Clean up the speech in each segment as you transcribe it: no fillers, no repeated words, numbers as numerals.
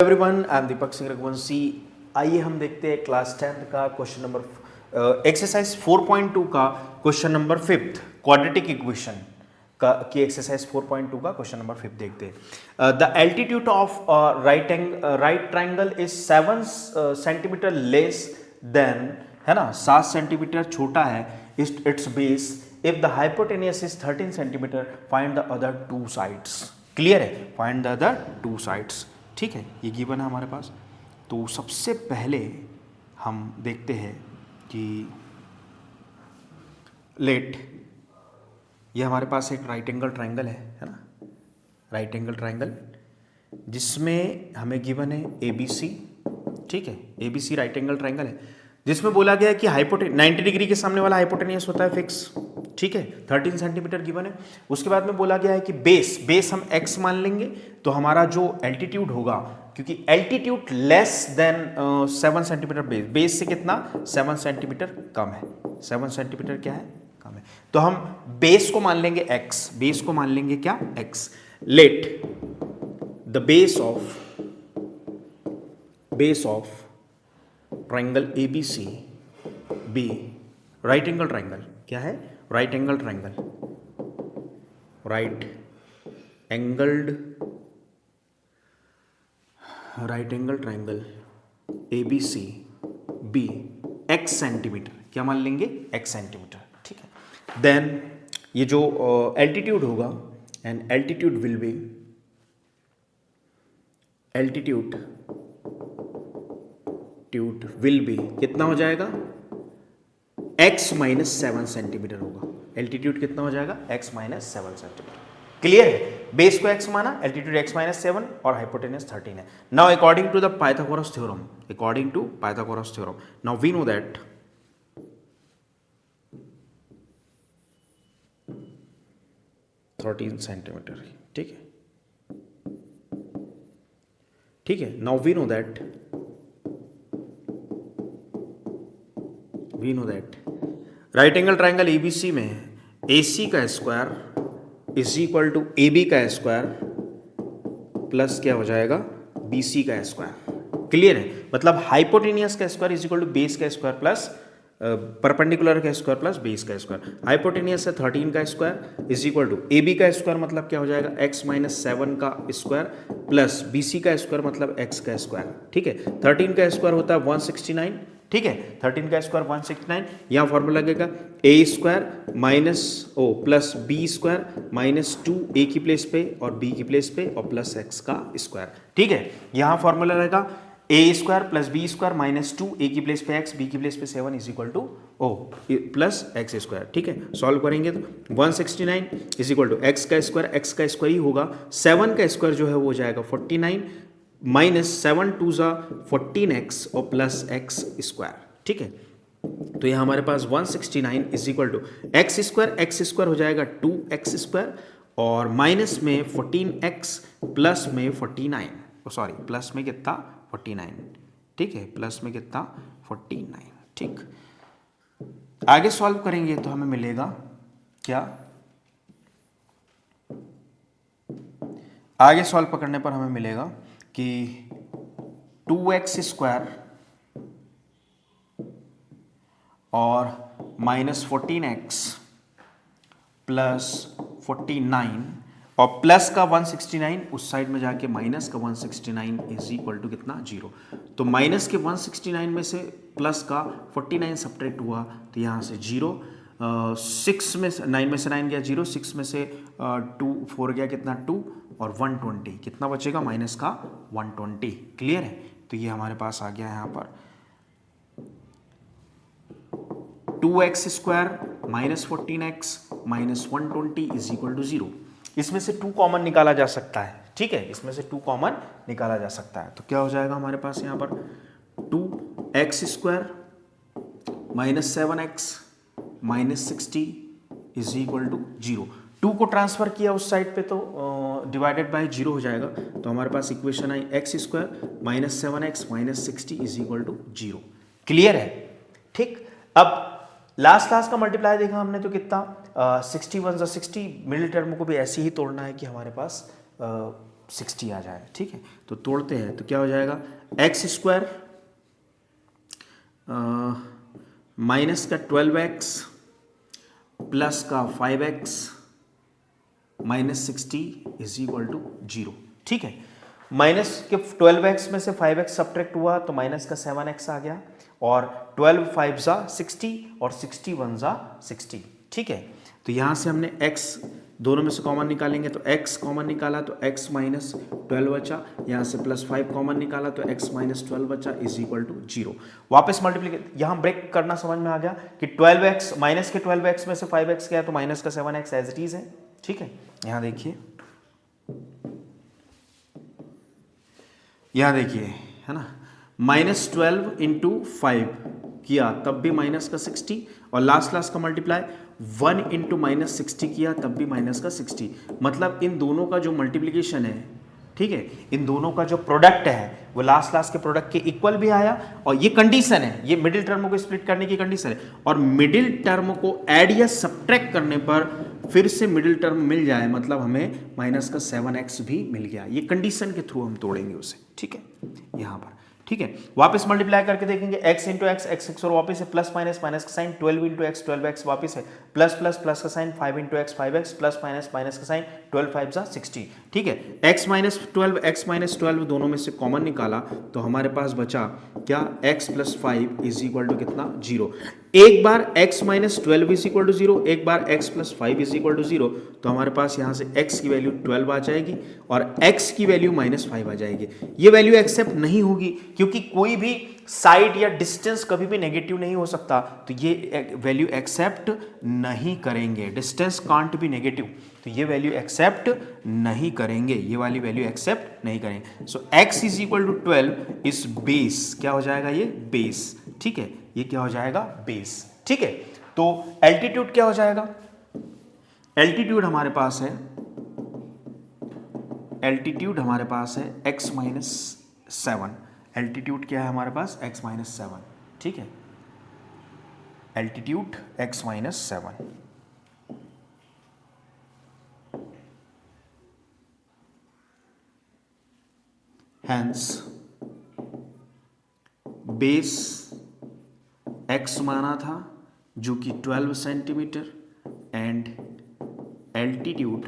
Everyone, I am Deepak Singh Raghuvanshi. आइए हम देखते हैं क्लास 10th का क्वेश्चन नंबर एक्सरसाइज 4.2 का question number 5th quadratic equation का की एक्सरसाइज 4.2 का क्वेश्चन नंबर 5 देखते हैं। The altitude of right triangle is 7 centimetre less than, है ना, 7 सेंटीमीटर छोटा है it's base. If the hypotenuse is 13 centimetre, find the other two sides. Clear है? Find the other two sides. ठीक है, ये गिवन है हमारे पास। तो सबसे पहले हम देखते हैं कि लेट ये हमारे पास एक राइट एंगल ट्राइंगल है ना, राइट एंगल ट्राइंगल जिसमें हमें गिवन है ABC। ठीक है, ABC राइट एंगल ट्राइंगल है जिसमें बोला गया है कि 90 डिग्री के सामने वाला हाइपोटेनियस होता है फिक्स। ठीक है, 13 सेंटीमीटर गिवन है। उसके बाद में बोला गया है कि बेस हम x मान लेंगे तो हमारा जो एल्टीट्यूड होगा, क्योंकि altitude less than 7 centimetre base से कितना 7 सेंटीमीटर कम है। 7 सेंटीमीटर क्या है? कम है। तो हम बेस को मान लेंगे x, बेस को मान लेंगे क्या? x। Let the base of triangle ABC be right angle triangle. क्या है? Right angle triangle. Right angle triangle ABC be x centimetre. क्या मान लेंगे? x centimetre. ठीक है, देन ये जो एल्टीट्यूड होगा एंड एल्टीट्यूड विल बी कितना हो जाएगा? x माइनस 7 सेंटीमीटर होगा। एल्टीट्यूड कितना हो जाएगा? x minus 7 centimetre. क्लियर है? बेस को x माना, एल्टीट्यूड x माइनस 7 और हाइपोटेनस 13 है। Now according to the Pythagoras theorem, now we know that centimetre. ठीक है, now we know that right angle triangle ABC में AC का square is equal to AB का square plus क्या हो जाएगा? BC का स्क्वायर। क्लियर है? मतलब हाइपोटेनियस का square is equal to base का स्क्वायर प्लस परपेंडिकुलर का स्क्वायर प्लस बेस का स्क्वायर। हाइपोटेनियस से 13 का square is equal to AB का स्क्वायर मतलब क्या हो जाएगा? x माइनस 7 का स्क्वायर प्लस BC का स्क्वायर मतलब x का स्क्वायर। ठीक है, 13 का स्क्वायर होता है 169। ठीक है, 13 का स्क्वायर 169। यहाँ फॉर्मूला लगेगा a square minus plus b square minus 2 a की प्लेस पे और b की प्लेस पे और प्लस x का स्क्वायर। ठीक है, यहाँ फॉर्मूला रहेगा a square plus b square minus 2 a की प्लेस पे x, b की प्लेस पे 7 is equal to plus x square. ठीक है, सॉल्व करेंगे तो 169 इज इक्वल टू x का स्क्वायर ही होगा, 7 का स्क्वायर जो है वो हो जाएगा 49 माइनस 7 टू ज़ा 14x और प्लस x स्क्वायर। ठीक है, तो ये हमारे पास 169 is equal to x square हो जाएगा 2x स्क्वायर और माइनस में 14x प्लस में 49, प्लस में कितना? 49। ठीक है, प्लस में कितना? 49। ठीक, आगे सॉल्व करेंगे तो हमें मिलेगा क्या? आगे सॉल्व पकड़ने पर हमें मिलेगा कि 2x स्क्वायर और माइनस 14x प्लस 49 और प्लस का 169 उस साइड में जाके माइनस का 169 इज इक्वल टू कितना? 0। तो माइनस के 169 में से प्लस का 49 सब्ट्रैक्ट हुआ तो यहाँ से 0, 6 में से 9 में से 9 गया 0, 6 में से 2 4 गया कितना? 2 और 120 कितना बचेगा? माइनस का 120। क्लियर है? तो ये हमारे पास आ गया यहाँ पर 2x square minus 14x minus 120 is equal to 0। इसमें से 2 कॉमन निकाला जा सकता है। ठीक है, इसमें से 2 कॉमन निकाला जा सकता है। तो क्या हो जाएगा हमारे पास यहाँ पर? 2x square minus 7x minus 60 is equal to 0। 2 को ट्रांसफर किया उस साइड पे तो डिवाइडेड बाय 0 हो जाएगा। तो हमारे पास इक्वेशन आई x square minus 7x minus 60 is equal to 0। Clear है? ठीक, अब लास्ट का मल्टीप्लाई देखा हमने तो कितना 61 60 मिडिल टर्म को भी ऐसे ही तोड़ना है कि हमारे पास 60 आ जाए, ठीक है। तो तोड़ते हैं तो क्या हो जाएगा, एक्स स्क्वायर माइनस का 12x प्लस का 5x minus 60 is equal to 0, ठीक है। माइनस के 12x में से 5x सब्ट्रैक्ट हुआ तो माइनस का 7x आ गया, और 12 5 जा 60 और 60 1 जा 60, ठीक है। तो यहां से हमने x दोनों में से कॉमन निकालेंगे तो x कॉमन निकाला तो x माइनस 12 बचा, यहाँ से प्लस 5 कॉमन निकाला तो x माइनस 12 बचा इज इक्वल टू 0। वापस मल्टीप्लीकेशन यहाँ ब्रेक करना समझ में आ गया कि 12x माइनस के 12x में से 5x गया तो माइनस का 7x एज इट इज है, ठीक है। यहाँ देखिए, यहाँ देखिए, है ना, माइनस 12 इंटू 5 किया तब भी माइनस का 60, और लास्ट का मल्टीप्लाई 1 इंटू माइनस 60 किया तब भी माइनस का 60। मतलब इन दोनों का जो मल्टीप्लिकेशन है, ठीक है, इन दोनों का जो प्रोडक्ट है वो लास्ट के प्रोडक्ट के इक्वल भी आया, और ये कंडीशन है, ये मिडिल टर्म को स्प्लिट करने की कंडीशन है, और मिडिल टर्म को ऐड या सब्ट्रैक्ट करने पर फिर से मिडिल टर्म मिल जाए, मतलब हमें माइनस का 7x भी मिल गया। ये कंडीशन के थ्रू हम तोड़ेंगे उसे, ठीक है, यहां पर, ठीक है। वापस मल्टीप्लाई करके देखेंगे, x इंटू एक्स x और वापस है प्लस माइनस माइनस का साइन, 12 इंटू एक्स 12x वापस है प्लस प्लस प्लस का sign, 5 into x 5x plus minus minus का साइन, 12 5 जा 60, ठीक है। x माइनस 12 x माइनस 12 दोनों में से कॉमन निकाला तो हमारे पास बचा क्या, x plus 5 is equal to कितना, 0। एक बार x minus 12 is equal to 0, एक बार x plus 5 is equal to 0, तो हमारे पास यहाँ से x की वैल्यू 12 आ जाएगी और x की वैल्यू माइनस 5 आ जाएगी। ये वैल्यू एक्सेप्ट नहीं होगी क्योंकि कोई भी साइड या डिस्टेंस कभी भी नेगेटिव नहीं हो सकता, तो ये वैल्यू एक्सेप्ट नहीं करेंगे। डिस्टेंस कांट बी नेगेटिव, तो ये वैल्यू एक्सेप्ट नहीं करेंगे, ये वाली वैल्यू एक्सेप्ट नहीं करेंगे। सो x इज इक्वल टू 12 इस बेस, क्या हो जाएगा, ये बेस, ठीक है, ये क्या हो जाएगा, बेस, ठीक है। तो एल्टीट्यूड क्या हो जाएगा, एल्टीट्यूड हमारे पास है, एल्टीट्यूड हमारे पास है x माइनस 7, एल्टीट्यूड क्या है हमारे पास, x माइनस 7, ठीक है, altitude x minus 7। Hence base x माना था जो कि 12 centimetre, and altitude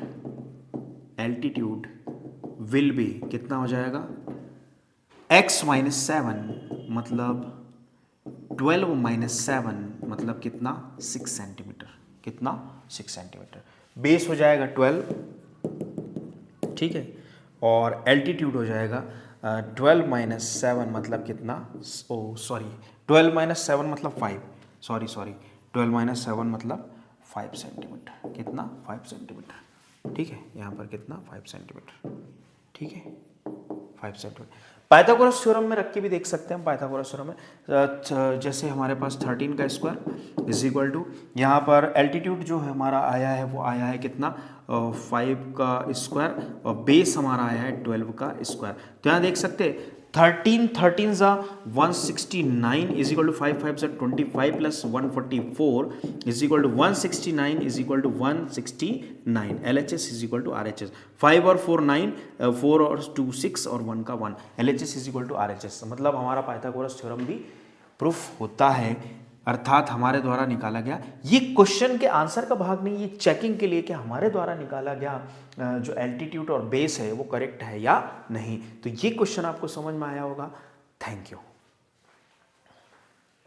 will be कितना हो जाएगा, x माइनस 7 मतलब 12 माइनस 7 मतलब कितना, 6 सेंटीमीटर, कितना, 6 सेंटीमीटर। बेस हो जाएगा 12, ठीक है, और एल्टीट्यूड हो जाएगा 12 माइनस 7 मतलब कितना, 12 माइनस 7 मतलब 5, सॉरी 12 माइनस 7 मतलब 5 सेंटीमीटर, कितना, 5 सेंटीमीटर, ठीक है, यहाँ पर कितना, 5 सेंटीमीटर, ठीक है, 5 सेंटीमीटर। पाइथागोरस थ्योरम में रख के भी देख सकते हैं, पाइथागोरस थ्योरम में जैसे हमारे पास 13 का स्क्वायर इज इक्वल टू, यहाँ पर एल्टीट्यूड जो है हमारा आया है वो आया है कितना, 5 का स्क्वायर, और बेस हमारा आया है 12 का स्क्वायर। तो यहाँ देख सकते हैं 13 जा 169 इज इक्वल टू 5 5 जा 25 plus 144 is equal to 169 is equal to 169, LHS is equal to RHS, 5 और 4 9, 4 और 2 6 और 1 का 1, LHS is equal to RHS। मतलब हमारा पाइथागोरस थ्योरम भी प्रूफ होता है, अर्थात हमारे द्वारा निकाला गया। ये क्वेश्चन के आंसर का भाग नहीं, ये चेकिंग के लिए कि हमारे द्वारा निकाला गया जो एल्टीट्यूड और बेस है वो करेक्ट है या नहीं। तो ये क्वेश्चन आपको समझ में आया होगा। Thank you.